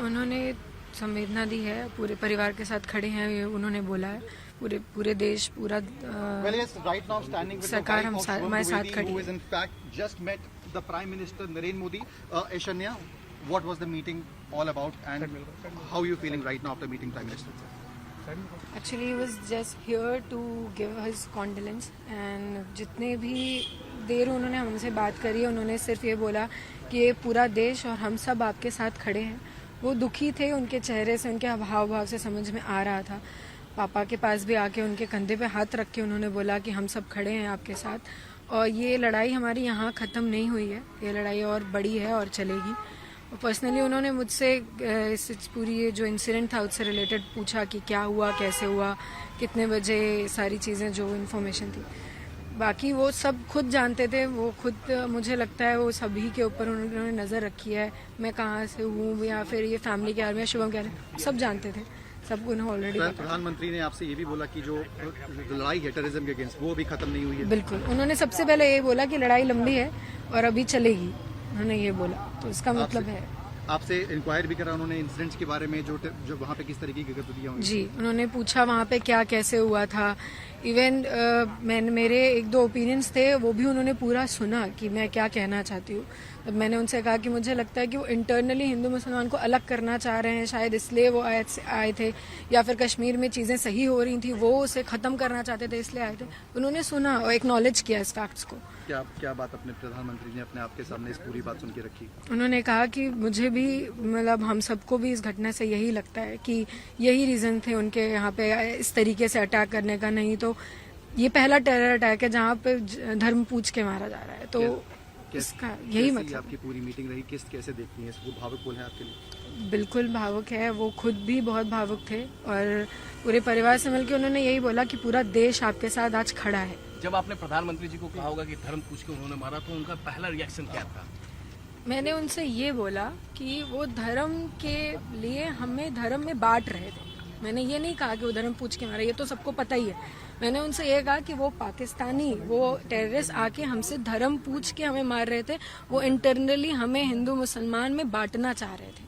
उन्होंने संवेदना दी है, पूरे परिवार के साथ खड़े हैं, ये उन्होंने बोला है। पूरे देश, पूरा सरकार हमारे साथ खड़ी है। The Prime Minister Narendra Modi, Aishanya, what was the meeting all about, and how are you feeling right now after meeting Prime Minister? Actually, he was just here to give his condolence, and जितने भी देर उन्होंने हमसे बात करी है, उन्होंने सिर्फ ये बोला कि ये पूरा देश और हम सब आपके साथ खड़े हैं। वो दुखी थे, उनके चेहरे से, उनके हाव भाव से समझ में आ रहा था। पापा के पास भी आके उनके कंधे पे हाथ रख के उन्होंने बोला कि हम सब खड़े हैं आपके साथ, और ये लड़ाई हमारी यहाँ ख़त्म नहीं हुई है, ये लड़ाई और बड़ी है और चलेगी। और पर्सनली उन्होंने मुझसे इस पूरी ये जो इंसिडेंट था उससे रिलेटेड पूछा कि क्या हुआ, कैसे हुआ, कितने बजे, सारी चीज़ें जो इन्फॉर्मेशन थी। बाकी वो सब खुद जानते थे, वो खुद, मुझे लगता है वो सभी के ऊपर उन्होंने नज़र रखी है। मैं कहाँ से हूँ या फिर ये फैमिली के बारे में शुभम कह रहे हैं, सब जानते थे, सब उन्हें ऑलरेडी। प्रधानमंत्री ने आपसे ये भी बोला कि जो लड़ाई है टेररिज्म के अगेंस्ट वो अभी खत्म नहीं हुई है। बिल्कुल, उन्होंने सबसे पहले ये बोला कि लड़ाई लंबी है और अभी चलेगी, उन्होंने ये बोला, तो इसका मतलब है। आपसे इंक्वायर भी करा उन्होंने इंसिडेंट्स के बारे में, जो वहाँ पे किस तरीके की गतिविधियां हुई? जी, उन्होंने पूछा वहाँ पे क्या कैसे हुआ था। इवन मेरे एक दो ओपिनियंस थे, वो भी उन्होंने पूरा सुना कि मैं क्या कहना चाहती हूँ। तब मैंने उनसे कहा कि मुझे लगता है कि वो इंटरनली हिंदू मुसलमान को अलग करना चाह रहे हैं, शायद इसलिए वो आए थे, या फिर कश्मीर में चीज़ें सही हो रही थी, वो उसे ख़त्म करना चाहते थे, इसलिए आए थे। उन्होंने सुना और एक्नॉलेज किया इस फैक्ट्स को। क्या बात अपने प्रधानमंत्री ने अपने आपके सामने इस पूरी बात सुन के रखी? उन्होंने कहा कि मुझे भी, मतलब हम सबको भी इस घटना से यही लगता है कि यही रीज़न थे उनके यहाँ पे इस तरीके से अटैक करने का। नहीं तो ये पहला टेरर अटैक है जहाँ पे धर्म पूछ के मारा जा रहा है, तो इसका यही मतलब। आपकी पूरी मीटिंग रही, कैसे देखती हैं इसको? भावुक बोल है आपके लिए? बिल्कुल भावुक है, वो खुद भी बहुत भावुक थे, और पूरे परिवार से मिलकर उन्होंने यही बोला कि पूरा देश आपके साथ आज खड़ा है। जब आपने प्रधानमंत्री जी को कहा होगा कि धर्म पूछ के उन्होंने मारा, तो उनका पहला रिएक्शन क्या था? मैंने उनसे ये बोला कि वो धर्म के लिए हमें धर्म में बांट रहे थे। मैंने ये नहीं कहा कि वो धर्म पूछ के मारा, ये तो सबको पता ही है। मैंने उनसे ये कहा कि वो पाकिस्तानी, वो टेररिस्ट आके हमसे धर्म पूछ के हमें मार रहे थे, वो इंटरनली हमें हिंदू मुसलमान में बांटना चाह रहे थे।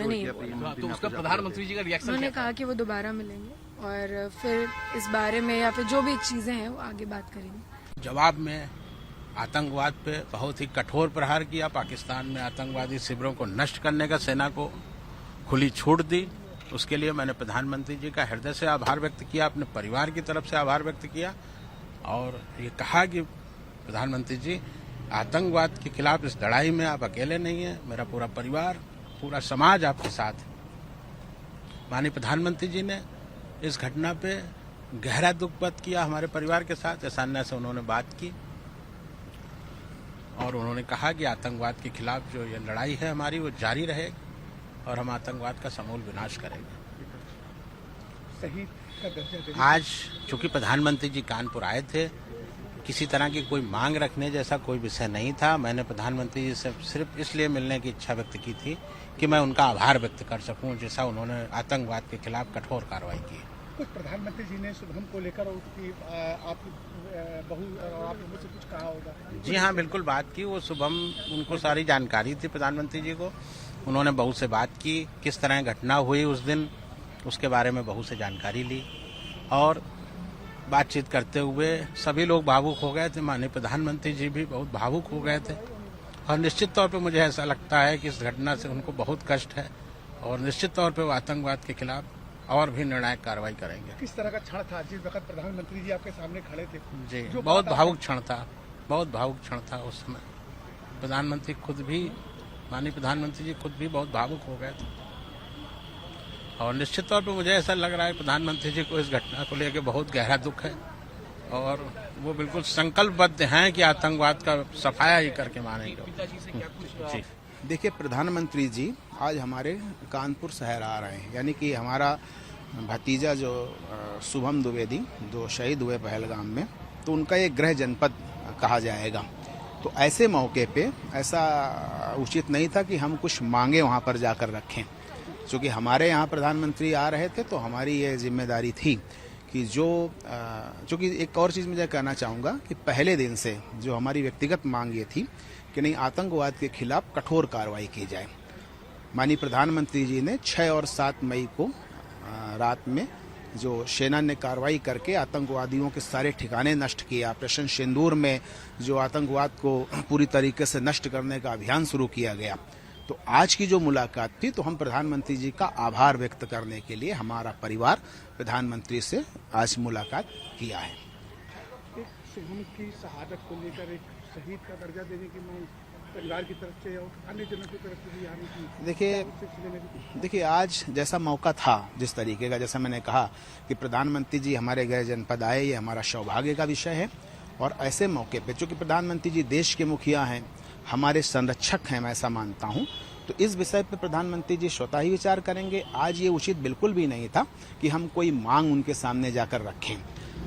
मैंने ये बोला। तो उसका प्रधानमंत्री जी का रिएक्शन? उन्होंने कहा कि वो दोबारा मिलेंगे और फिर इस बारे में या फिर जो भी चीजें हैं वो आगे बात करेंगे। जवाब में आतंकवाद पे बहुत ही कठोर प्रहार किया। पाकिस्तान में आतंकवादी शिविरों को नष्ट करने का सेना को खुली छूट दी। उसके लिए मैंने प्रधानमंत्री जी का हृदय से आभार व्यक्त किया, अपने परिवार की तरफ से आभार व्यक्त किया, और ये कहा कि प्रधानमंत्री जी, आतंकवाद के खिलाफ इस लड़ाई में आप अकेले नहीं हैं, मेरा पूरा परिवार, पूरा समाज आपके साथ है। माननीय प्रधानमंत्री जी ने इस घटना पे गहरा दुख व्यक्त किया हमारे परिवार के साथ। ऐसान्या से उन्होंने बात की और उन्होंने कहा कि आतंकवाद के खिलाफ जो ये लड़ाई है हमारी, वो जारी रहेगी और हम आतंकवाद का समूल विनाश करेंगे। आज चूंकि प्रधानमंत्री जी कानपुर आए थे, किसी तरह की कोई मांग रखने जैसा कोई विषय नहीं था। मैंने प्रधानमंत्री जी से सिर्फ इसलिए मिलने की इच्छा व्यक्त की थी कि मैं उनका आभार व्यक्त कर सकूं, जैसा उन्होंने आतंकवाद के खिलाफ कठोर कार्रवाई की। कुछ प्रधानमंत्री जी ने शुभम को लेकर आप बहू और आप लोगों से कुछ कहा होगा? जी हाँ, बिल्कुल बात की। वो शुभम, उनको सारी जानकारी थी प्रधानमंत्री जी को। उन्होंने बहू से बात की, किस तरह घटना हुई उस दिन, उसके बारे में बहू से जानकारी ली, और बातचीत करते हुए सभी लोग भावुक हो गए थे। माननीय प्रधानमंत्री जी भी बहुत भावुक हो गए थे, और निश्चित तौर पे मुझे ऐसा लगता है कि इस घटना से उनको बहुत कष्ट है, और निश्चित तौर पे वो आतंकवाद के खिलाफ और भी निर्णायक कार्रवाई करेंगे। किस तरह का क्षण था जिस वक्त प्रधानमंत्री जी आपके सामने खड़े थे? जी, बहुत भावुक क्षण था, बहुत भावुक क्षण था उस समय। प्रधानमंत्री खुद भी, माननीय प्रधानमंत्री जी खुद भी बहुत भावुक हो गए थे, और निश्चित तौर पर मुझे ऐसा लग रहा है प्रधानमंत्री जी को इस घटना को लेकर बहुत गहरा दुख है, और वो बिल्कुल संकल्पबद्ध हैं कि आतंकवाद का सफाया ही करके मानेंगे। जी, देखिए, प्रधानमंत्री जी आज हमारे कानपुर शहर आ रहे हैं, यानी कि हमारा भतीजा जो शुभम द्विवेदी जो शहीद हुए पहलगाम में, तो उनका ये गृह जनपद कहा जाएगा। तो ऐसे मौके पे ऐसा उचित नहीं था कि हम कुछ मांगे वहाँ पर जाकर रखें। क्योंकि हमारे यहाँ प्रधानमंत्री आ रहे थे, तो हमारी ये जिम्मेदारी थी कि चूँकि एक और चीज़ मुझे कहना चाहूँगा कि पहले दिन से जो हमारी व्यक्तिगत मांग ये थी कि नहीं, आतंकवाद के खिलाफ कठोर कार्रवाई की जाए। माननीय प्रधानमंत्री जी ने 6 और 7 मई को रात में जो सेना ने कार्रवाई करके आतंकवादियों के सारे ठिकाने नष्ट किए, ऑपरेशन सिंदूर में जो आतंकवाद को पूरी तरीके से नष्ट करने का अभियान शुरू किया गया। तो आज की जो मुलाकात थी तो हम प्रधानमंत्री जी का आभार व्यक्त करने के लिए हमारा परिवार प्रधानमंत्री से आज मुलाकात किया है। एक शुभम की शहादत को लेकर एक शहीद का दर्जा देने की मांग परिवार की तरफ से और अन्य जनों की तरफ से भी आने की देखिए आज जैसा मौका था, जिस तरीके का, जैसा मैंने कहा कि प्रधानमंत्री जी हमारे गृह जनपद आए, ये हमारा सौभाग्य का विषय है। और ऐसे मौके पे चूंकि प्रधानमंत्री जी देश के मुखिया हैं, हमारे संरक्षक हैं, मैं ऐसा मानता हूं, तो इस विषय पे प्रधानमंत्री जी स्वतः ही विचार करेंगे। आज ये उचित बिल्कुल भी नहीं था कि हम कोई मांग उनके सामने जाकर रखें।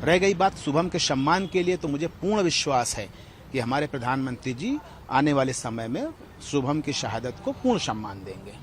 रह गई बात शुभम के सम्मान के लिए, तो मुझे पूर्ण विश्वास है कि हमारे प्रधानमंत्री जी आने वाले समय में शुभम की शहादत को पूर्ण सम्मान देंगे।